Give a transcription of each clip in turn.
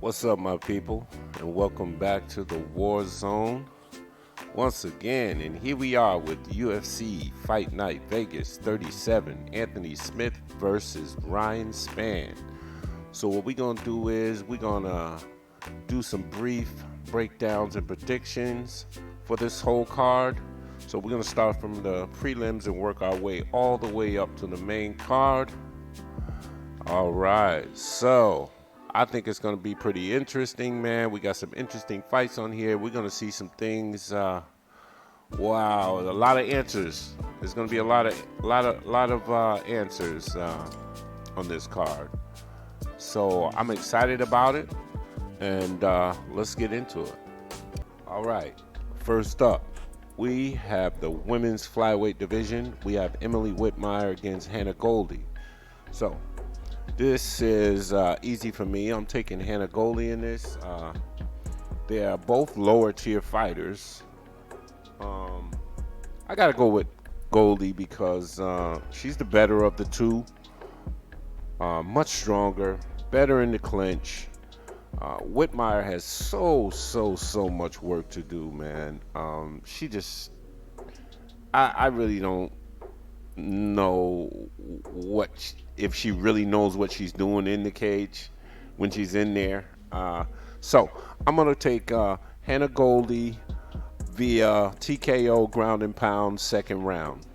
What's up, my people, and welcome back to the War Zone once again. And here we are with UFC Fight Night Vegas 37, Anthony Smith versus Ryan Spann. So what we're gonna do is we're gonna do some brief breakdowns and predictions for this whole card. So we're gonna start from the prelims and work our way all the way up to the main card. All right, so I think it's going to be pretty interesting, man. We got some interesting fights on here. We're going to see some things. Wow, a lot of answers. There's going to be a lot of answers on this card. So I'm excited about it, and let's get into it. All right, first up, we have the women's flyweight division. We have Emily Whitmire against Hannah Goldy. So this is easy for me. I'm taking Hannah Goldy in this. They are both lower tier fighters. I gotta go with Goldy because she's the better of the two. Much stronger, better in the clinch. Whitmire has so much work to do, man. She just, I really don't know if she really knows what she's doing in the cage when she's in there. So I'm gonna take Hannah Goldy via TKO ground and pound second round.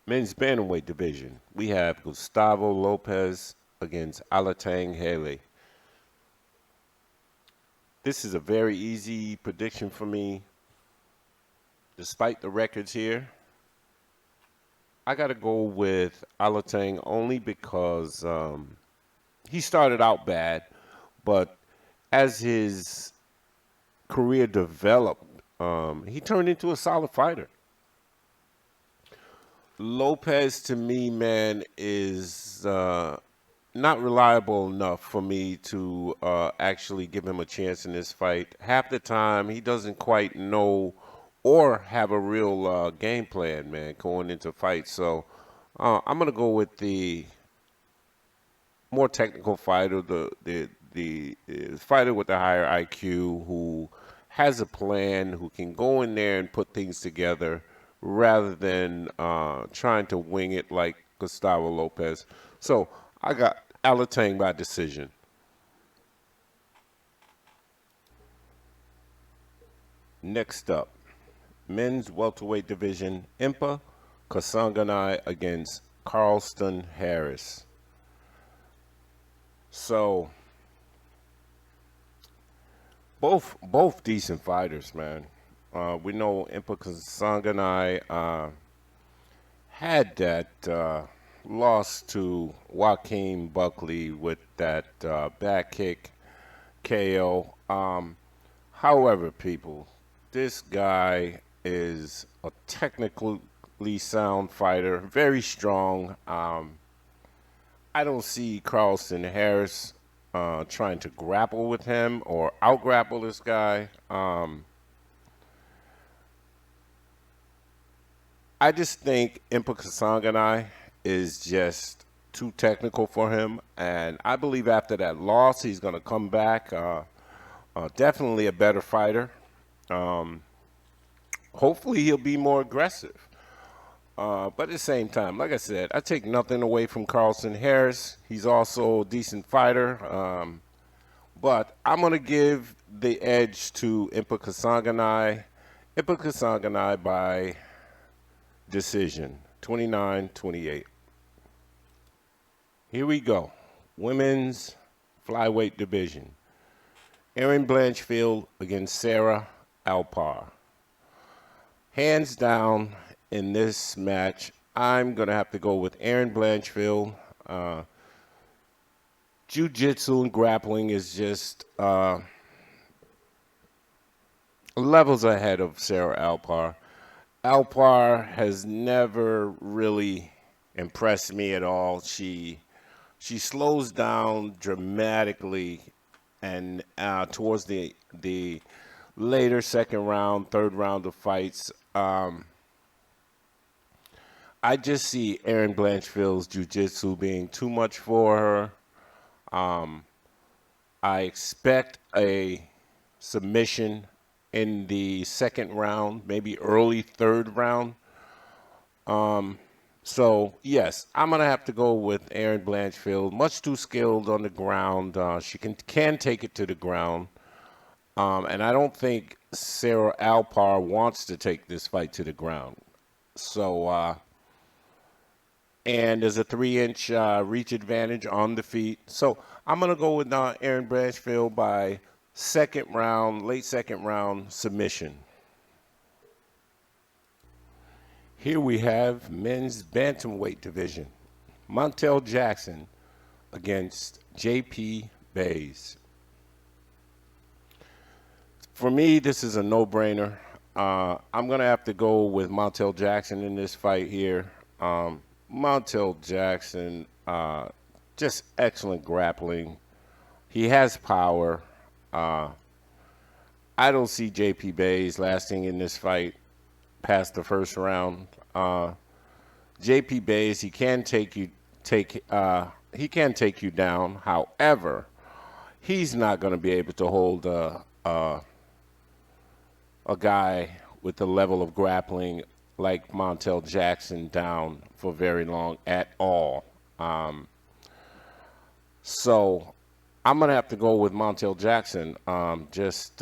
Men's bantamweight division, we have Gustavo Lopez against Alateng Heili. This is a very easy prediction for me. Despite the records here, I got to go with Alateng only because he started out bad, but as his career developed, he turned into a solid fighter. Lopez, to me, man, is not reliable enough for me to actually give him a chance in this fight. Half the time, he doesn't quite know or have a real game plan, man, going into fights. So I'm gonna go with the more technical fighter, the fighter with the higher IQ, who has a plan, who can go in there and put things together, rather than trying to wing it like Gustavo Lopez. So I got Alateng by decision. Next up, men's welterweight division, Impa Kasanganay against Carlston Harris. So both decent fighters, man. We know Impa Kasanganay had that loss to Joaquin Buckley with that back kick KO. However, people, this guy is a technically sound fighter, very strong. I don't see Carlston Harris trying to grapple with him or out-grapple this guy. I just think Impa Kasanganay is just too technical for him, and I believe after that loss, he's going to come back. Definitely a better fighter. Hopefully, he'll be more aggressive. But at the same time, like I said, I take nothing away from Carlston Harris. He's also a decent fighter. But I'm going to give the edge to Impa Kasanganay. Impa Kasanganay by decision, 29-28. Here we go. Women's flyweight division. Erin Blanchfield against Sarah Alpar. Hands down in this match, I'm going to have to go with Erin Blanchfield. Jiu-jitsu and grappling is just levels ahead of Sarah Alpar. Alpar has never really impressed me at all. She slows down dramatically, and towards the later second round, third round of fights, I just see Erin Blanchfield's jiu-jitsu being too much for her. I expect a submission in the second round, maybe early third round. So, yes, I'm going to have to go with Erin Blanchfield. Much too skilled on the ground. She can take it to the ground. And I don't think Sarah Alpar wants to take this fight to the ground. So, and there's a 3-inch reach advantage on the feet. So I'm going to go with Erin Blanchfield by second round, late second round submission. Here we have men's bantamweight division. Montel Jackson against J.P. Bays. For me, this is a no-brainer. I'm going to have to go with Montel Jackson in this fight here. Montel Jackson, just excellent grappling. He has power. I don't see J.P. Bays lasting in this fight past the first round. J.P. Bays, he can take you down. However, he's not going to be able to hold a guy with the level of grappling like Montel Jackson down for very long at all. So I'm going to have to go with Montel Jackson, just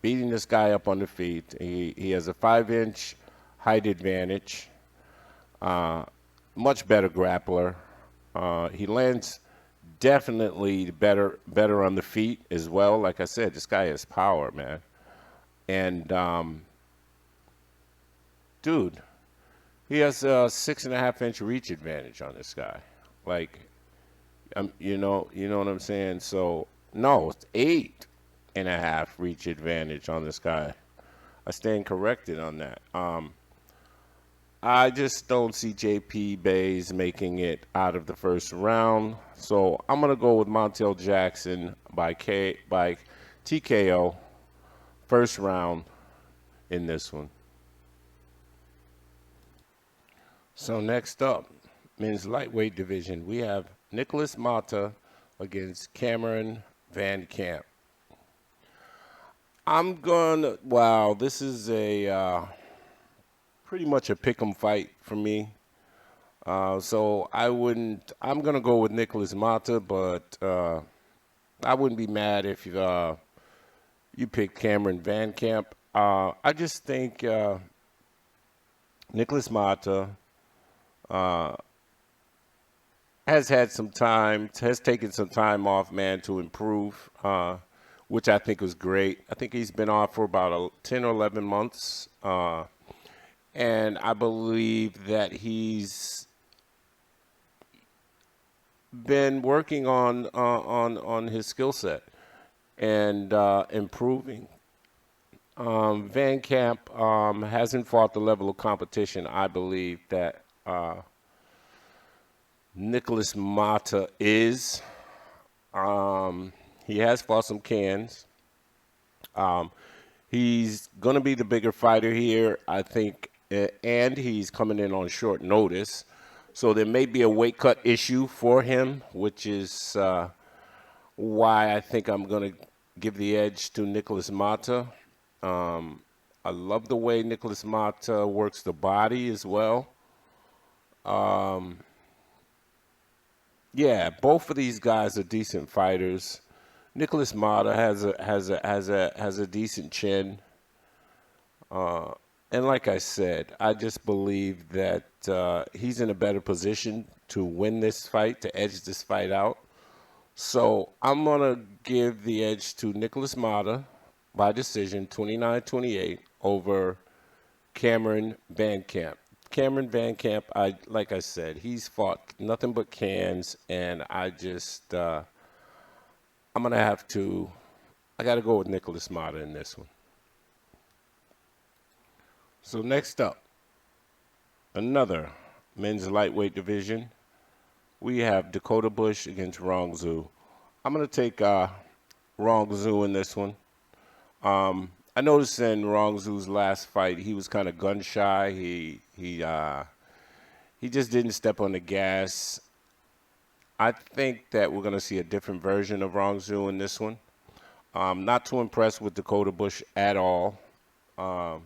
beating this guy up on the feet. He has a 5-inch height advantage, much better grappler. He lands definitely better on the feet as well. Like I said, this guy has power, man. And, dude, he has a 6.5-inch reach advantage on this guy. Like, you know what I'm saying? So, no, it's 8.5 reach advantage on this guy. I stand corrected on that. I just don't see J.P. Bays making it out of the first round. So I'm going to go with Montel Jackson by TKO, first round in this one. So next up, men's lightweight division, we have Nikolas Motta against Cameron VanCamp. This is a pretty much a pick'em fight for me. So I'm going to go with Nikolas Motta, but I wouldn't be mad if you pick Cameron VanCamp. I just think Nikolas Motta has taken some time off, man, to improve, which I think was great. I think he's been off for about 10 or 11 months, and I believe that he's been working on his skill set and improving. VanCamp hasn't fought the level of competition I believe that Nikolas Motta is. He has fought some cans. He's going to be the bigger fighter here, I think, and he's coming in on short notice. So there may be a weight cut issue for him, which is why I think I'm going to give the edge to Nikolas Motta. I love the way Nikolas Motta works the body as well. Yeah, both of these guys are decent fighters. Nikolas Motta has a decent chin. And like I said, I just believe that he's in a better position to win this fight, to edge this fight out. So I'm going to give the edge to Nikolas Motta by decision, 29-28, over Cameron VanCamp. Cameron VanCamp, like I said, he's fought nothing but cans, and I'm going to have to, I got to go with Nikolas Motta in this one. So next up, another men's lightweight division. We have Dakota Bush against Rong Zhu. I'm going to take Rong Zhu in this one. I noticed in Rong Zhu's last fight, he was kind of gun shy. He just didn't step on the gas. I think that we're going to see a different version of Rong Zhu in this one. Not too impressed with Dakota Bush at all. Um,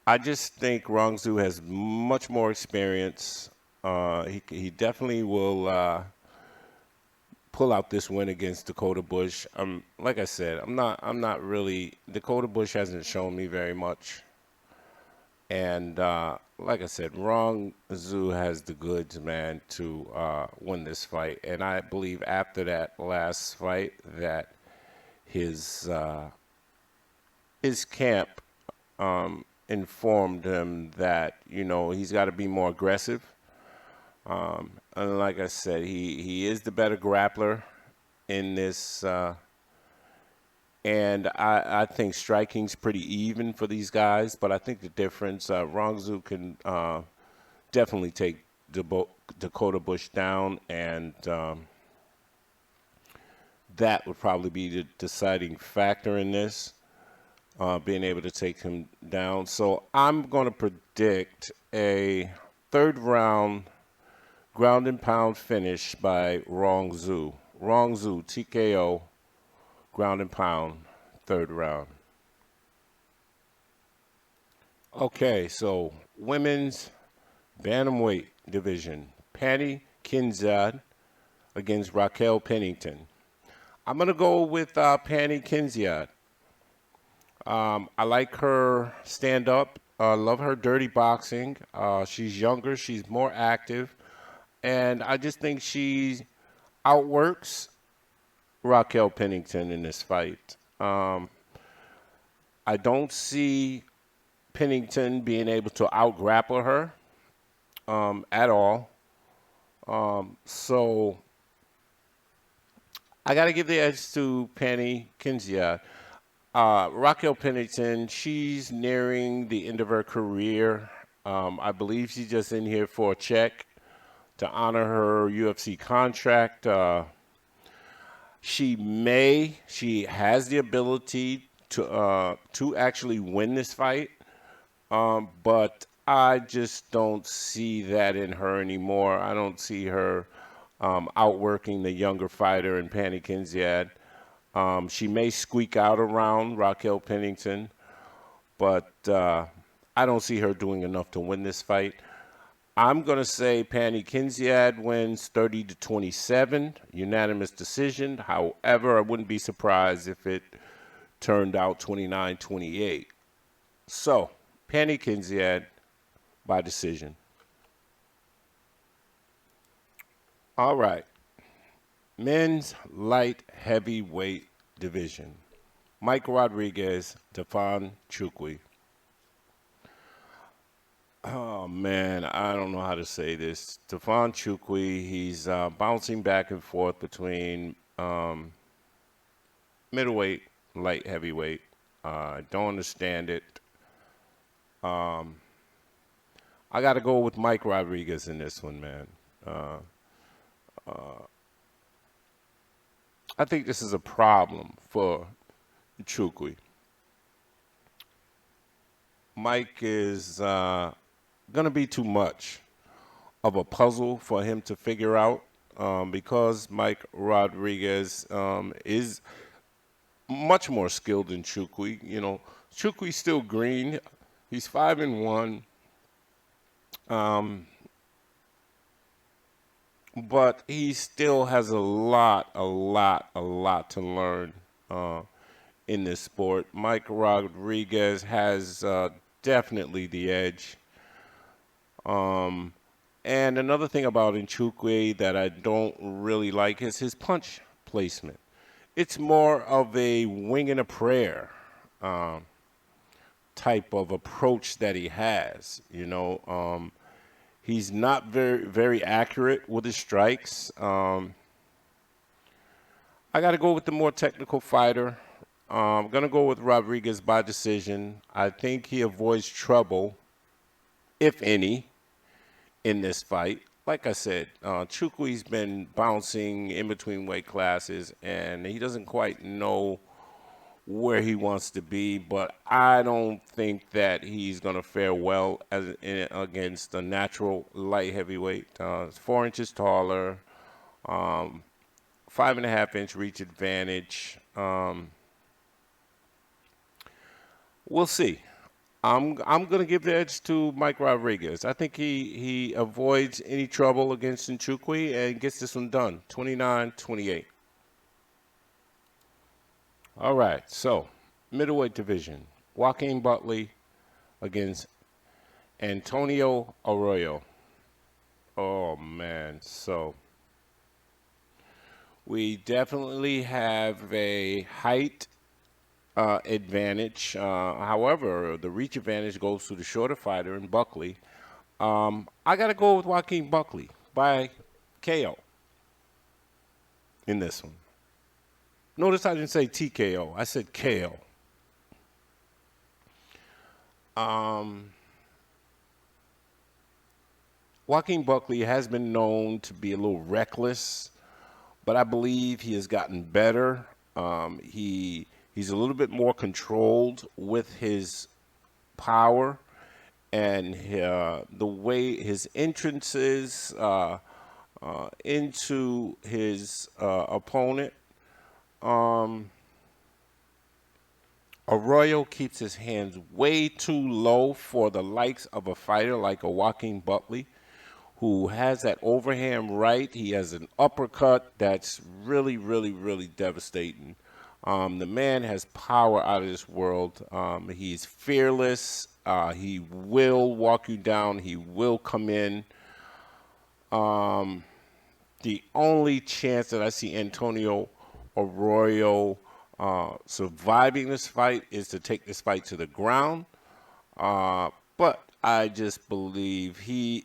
I just think Rong Zhu has much more experience. He definitely will pull out this win against Dakota Bush. Like I said, I'm not really. Dakota Bush hasn't shown me very much. And like I said, Rong Zhu has the goods, man, to win this fight. And I believe after that last fight that his his camp informed him that he's got to be more aggressive. And like I said, he is the better grappler in this. And I think striking's pretty even for these guys, but I think the difference, Rong Zhu can definitely take Dakota Bush down, and that would probably be the deciding factor in this, being able to take him down. So I'm going to predict a third round ground and pound finish by Rong Zhu. Rong Zhu, TKO. Ground and pound, third round. Okay, so women's bantamweight division. Pannie Kianzad against Raquel Pennington. I'm going to go with Pannie Kianzad. I like her stand-up. Love her dirty boxing. She's younger. She's more active. And I just think she outworks Raquel Pennington in this fight. I don't see Pennington being able to out-grapple her at all. So I got to give the edge to Pannie Kianzad. Raquel Pennington, she's nearing the end of her career. I believe she's just in here for a check to honor her UFC contract. She has the ability to actually win this fight, but I just don't see that in her anymore. I don't see her outworking the younger fighter in Pannie Kianzad. She may squeak out around Raquel Pennington, but I don't see her doing enough to win this fight. I'm going to say Pannie Kianzad wins 30-27, unanimous decision. However, I wouldn't be surprised if it turned out 29-28. So, Pannie Kianzad by decision. All right. Men's light heavyweight division. Mike Rodriguez, Tafon Nchukwi. Oh, man, I don't know how to say this. Tafon Nchukwi, he's bouncing back and forth between middleweight, light heavyweight. I don't understand it. I got to go with Mike Rodriguez in this one, man. I think this is a problem for Nchukwi. Mike is going to be too much of a puzzle for him to figure out because Mike Rodriguez is much more skilled than Nchukwi. Nchukwi's still green. He's 5-1. But he still has a lot to learn in this sport. Mike Rodriguez has definitely the edge. And another thing about Nchukwi that I don't really like is his punch placement. It's more of a wing and a prayer type of approach that he has, He's not very accurate with his strikes. I got to go with the more technical fighter. I'm going to go with Rodriguez by decision. I think he avoids trouble, if any, in this fight. Like I said, Nchukwi's been bouncing in between weight classes, and he doesn't quite know where he wants to be, but I don't think that he's going to fare well against a natural light heavyweight. 4 inches taller, 5.5 inch reach advantage. We'll see. I'm gonna give the edge to Mike Rodriguez. I think he avoids any trouble against Nchukwi and gets this one done. 29-28. All right, so middleweight division. Joaquin Buckley against Antonio Arroyo. Oh man, so we definitely have a height advantage. However, the reach advantage goes to the shorter fighter in Buckley. I got to go with Joaquin Buckley by KO in this one. Notice I didn't say TKO. I said KO. Joaquin Buckley has been known to be a little reckless, but I believe he has gotten better. He's a little bit more controlled with his power and the way his entrances into his opponent. Arroyo keeps his hands way too low for the likes of a fighter like a Joaquin Buckley, who has that overhand right. He has an uppercut that's really, really, really devastating. The man has power out of this world. He's fearless. He will walk you down. He will come in. The only chance that I see Antonio Arroyo surviving this fight is to take this fight to the ground. But I just believe he's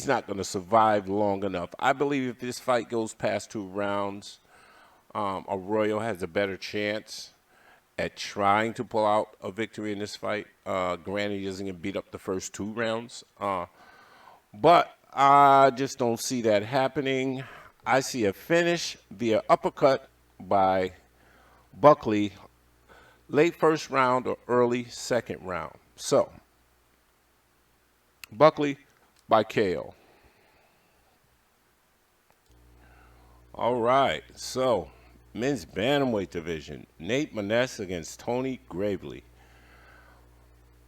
not going to survive long enough. I believe if this fight goes past 2 rounds, Arroyo has a better chance at trying to pull out a victory in this fight. Granted, he doesn't get beat up the first 2 rounds. But I just don't see that happening. I see a finish via uppercut by Buckley, late first round or early second round. So, Buckley by KO. All right, so men's bantamweight division. Nate Maness against Tony Gravely.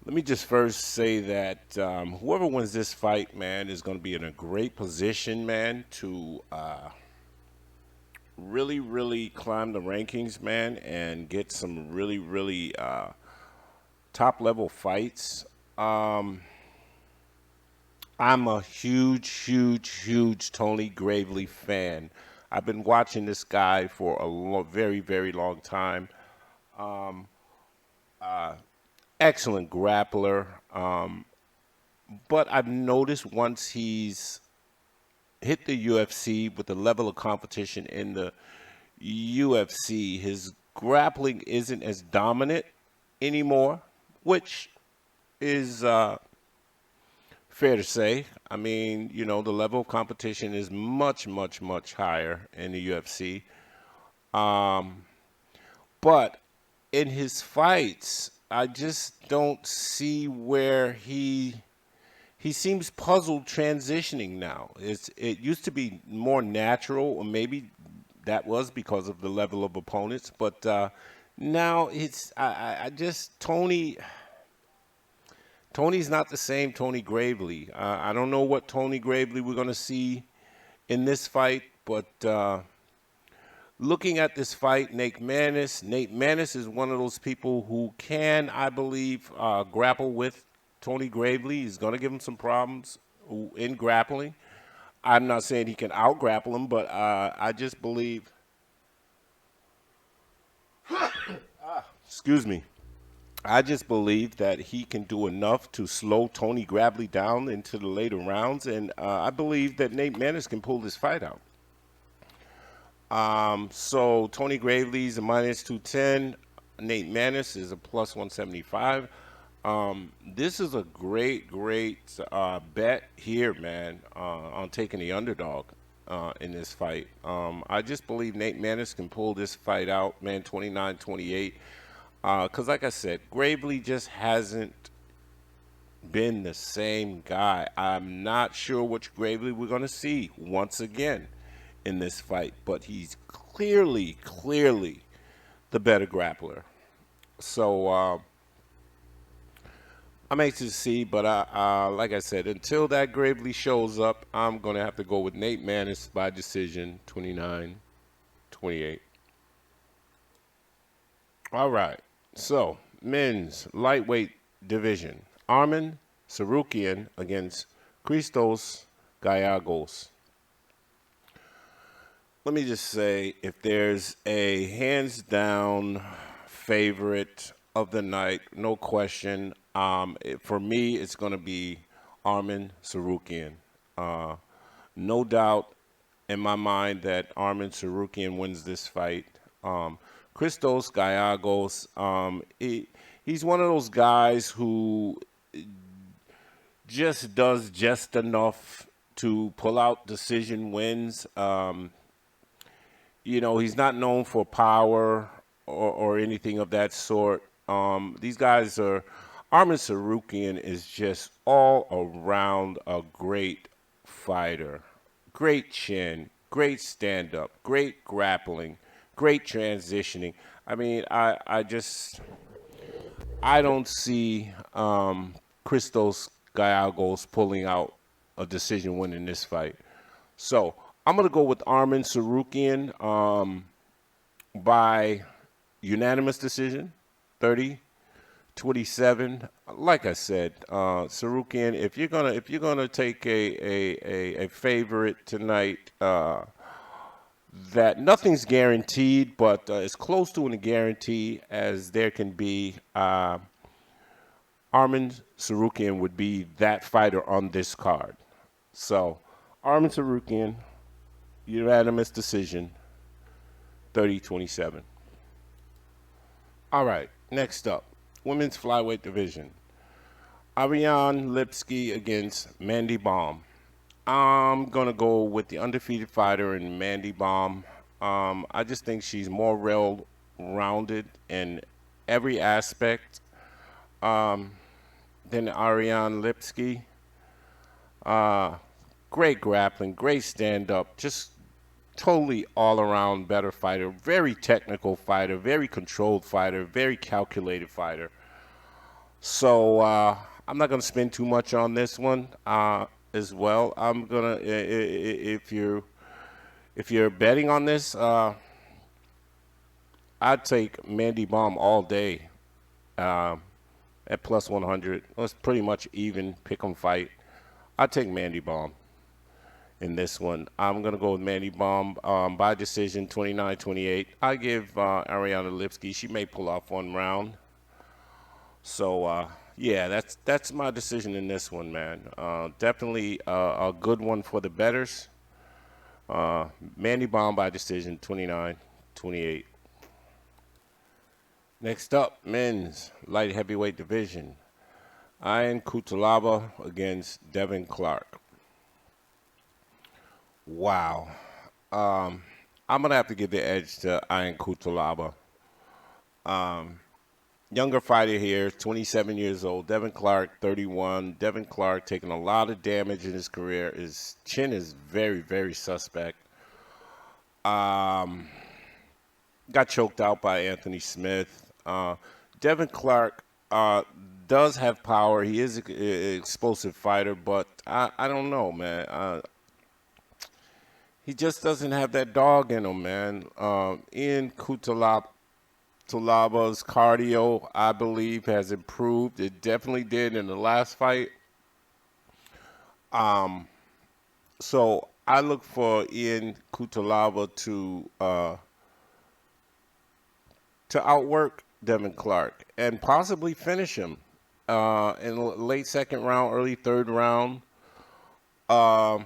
Let me just first say that whoever wins this fight, man, is going to be in a great position, man, to really, really climb the rankings, man, and get some really, really top-level fights. I'm a huge Tony Gravely fan. I've been watching this guy for a very, very long time. Excellent grappler. But I've noticed once he's hit the UFC with the level of competition in the UFC, his grappling isn't as dominant anymore, which is fair to say. I mean, you know, the level of competition is much higher in the UFC. But in his fights, I just don't see where he seems puzzled transitioning now. It used to be more natural, or maybe that was because of the level of opponents. But now it's I just Tony's not the same Tony Gravely. I don't know what Tony Gravely we're going to see in this fight, but looking at this fight, Nate Maness is one of those people who can, I believe, grapple with Tony Gravely. He's going to give him some problems in grappling. I'm not saying he can out-grapple him, but I just believe excuse me. I just believe that he can do enough to slow Tony Gravely down into the later rounds, and I believe that Nate Maness can pull this fight out. So Tony Gravely's a -210. Nate Maness is a +175. This is a great bet here, man, on taking the underdog. in this fight. I just believe Nate Maness can pull this fight out, man, 29-28. Because, like I said, Gravely just hasn't been the same guy. I'm not sure which Gravely we're going to see once again in this fight, but he's clearly the better grappler. So I'm anxious to see, but like I said, until that Gravely shows up, I'm going to have to go with Nate Maness by decision, 29-28. All right, so men's lightweight division. Arman Tsarukyan against Christos Gallegos. Let me just say, if there's a hands-down favorite of the night, no question, for me, it's going to be Arman Tsarukyan. No doubt in my mind that Arman Tsarukyan wins this fight. Christos Gallegos, he's one of those guys who just does just enough to pull out decision wins. He's not known for power or anything of that sort. These guys are, Arman Tsarukyan is just all around a great fighter. Great chin, great stand-up, great grappling, great transitioning. I mean, I don't see Christos Gallegos pulling out a decision win in this fight. So I'm going to go with Arman Tsarukyan by unanimous decision, 30-27. Like I said, Tsarukyan, if you're gonna take a favorite tonight, that nothing's guaranteed, but as close to a guarantee as there can be, Arman Tsarukyan would be that fighter on this card. So, Arman Tsarukyan, unanimous decision, 30-27. All right, next up, women's flyweight division. Ariane Lipski against Mandy Baum. I'm going to go with the undefeated fighter in Mandy Baum. I just think she's more well-rounded in every aspect than Ariane Lipski. Great grappling, great stand-up, just totally all-around better fighter, very technical fighter, very controlled fighter, very calculated fighter. So I'm not going to spend too much on this one as well. I'm gonna, if you're betting on this, I'd take Mandy Baum all day at plus 100. It's pretty much even pick 'em fight. I'd take Mandy Baum in this one. I'm going to go with Mandy Baum by decision, 29-28. I give Ariana Lipski, she may pull off one round. So, yeah, that's my decision in this one, man. Definitely a good one for the bettors. Mandy Baum by decision, 29-28. Next up, men's light heavyweight division. Ian Cutelaba against Devin Clark. Wow. I'm going to have to give the edge to Ian Cutelaba. Younger fighter here, 27 years old. Devin Clark, 31. Devin Clark taking a lot of damage in his career. His chin is very, very suspect. Got choked out by Anthony Smith. Devin Clark does have power. He is an explosive fighter, but I don't know, man. He just doesn't have that dog in him, man. Ian Cutelaba's cardio, I believe, has improved. It definitely did in the last fight. So I look for Ian Cutelaba to outwork Devin Clark and possibly finish him in late second round, early third round. So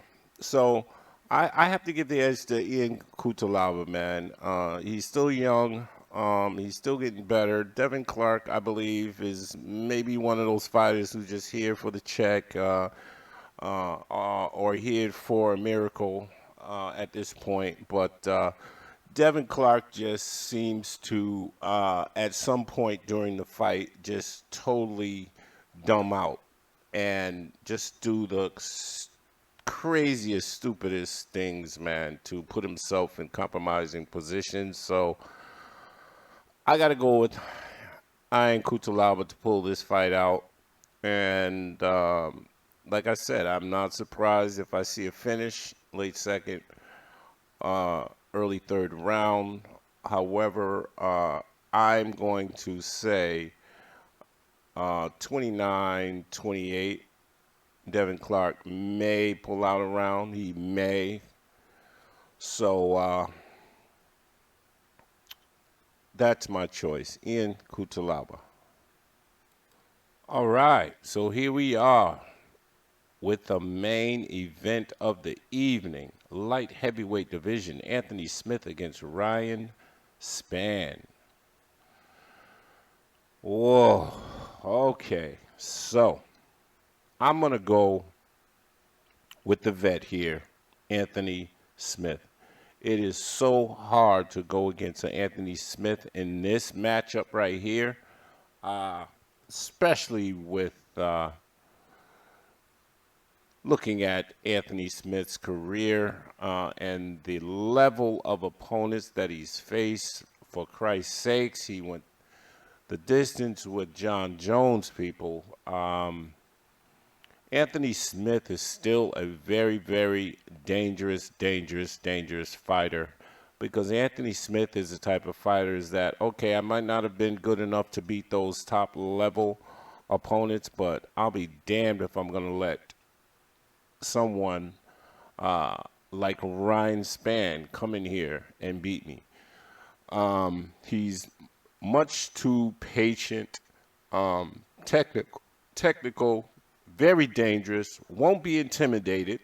I have to give the edge to Ian Cutelaba, man. He's still young. He's still getting better. Devin Clark, I believe, is maybe one of those fighters who's just here for the check or here for a miracle. at this point, but Devin Clark just seems to, at some point during the fight, just totally dumb out and just do the craziest, stupidest things, man, to put himself in compromising positions. So I got to go with Iron Kutalaba to pull this fight out. And like I said, I'm not surprised if I see a finish, late second, early third round. However, I'm going to say 29-28. Devin Clark may pull out a round. He may. So that's my choice. Ian Kutalaba. All right. So here we are with the main event of the evening. Light heavyweight division. Anthony Smith against Ryan Spann. Whoa. Okay. So I'm going to go with the vet here, Anthony Smith. It is so hard to go against an Anthony Smith in this matchup right here, especially with looking at Anthony Smith's career and the level of opponents that he's faced. For Christ's sakes, he went the distance with John Jones, people. Anthony Smith is still a very, very dangerous fighter, because Anthony Smith is the type of fighter that, okay, I might not have been good enough to beat those top level opponents, but I'll be damned if I'm going to let someone like Ryan Spann come in here and beat me. He's much too patient, technical, very dangerous, won't be intimidated.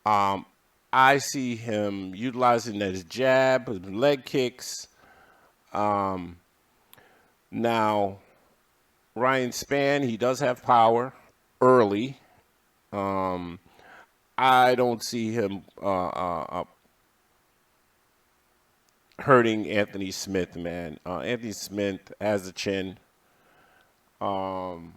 I see him utilizing his jab, his leg kicks. Now, Ryan Spann, he does have power early. I don't see him hurting Anthony Smith, man. Anthony Smith has a chin. And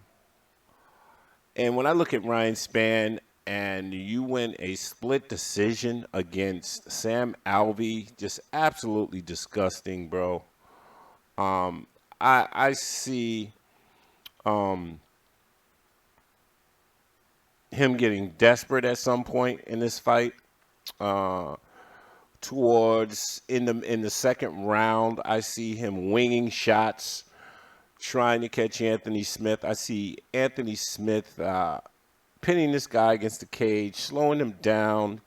when I look at Ryan Spann, and you win a split decision against Sam Alvey, just absolutely disgusting, bro. I see him getting desperate at some point in this fight. Towards in the second round, I see him winging shots, trying to catch Anthony Smith. I see Anthony Smith pinning this guy against the cage, slowing him down.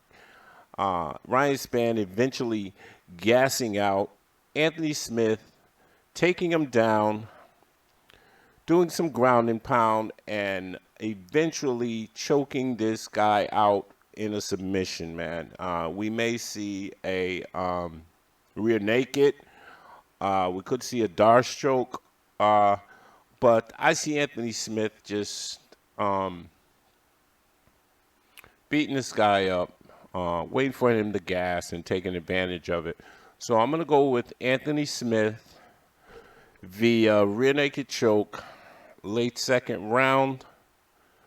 Ryan Spann eventually gassing out. Anthony Smith taking him down, doing some ground and pound, and eventually choking this guy out in a submission, man. We may see a rear naked. We could see a Darce choke. But I see Anthony Smith just beating this guy up, waiting for him to gas and taking advantage of it. So I'm going to go with Anthony Smith via rear naked choke, late second round,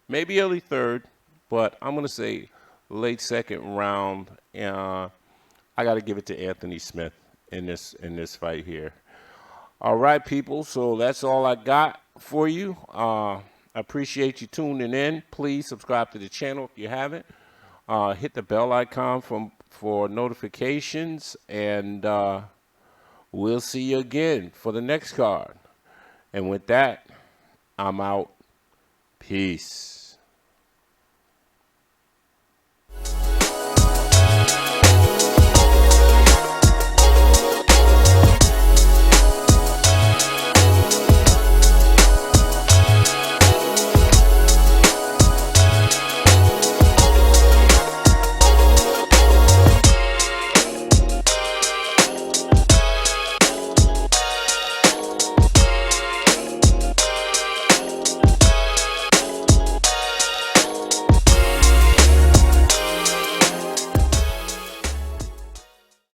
maybe early third, but I'm going to say late second round. I got to give it to Anthony Smith in this fight here. All right, people, so that's all I got for you. I appreciate you tuning in. Please subscribe to the channel if you haven't. Hit the bell icon for notifications, and we'll see you again for the next card. And with that, I'm out. Peace.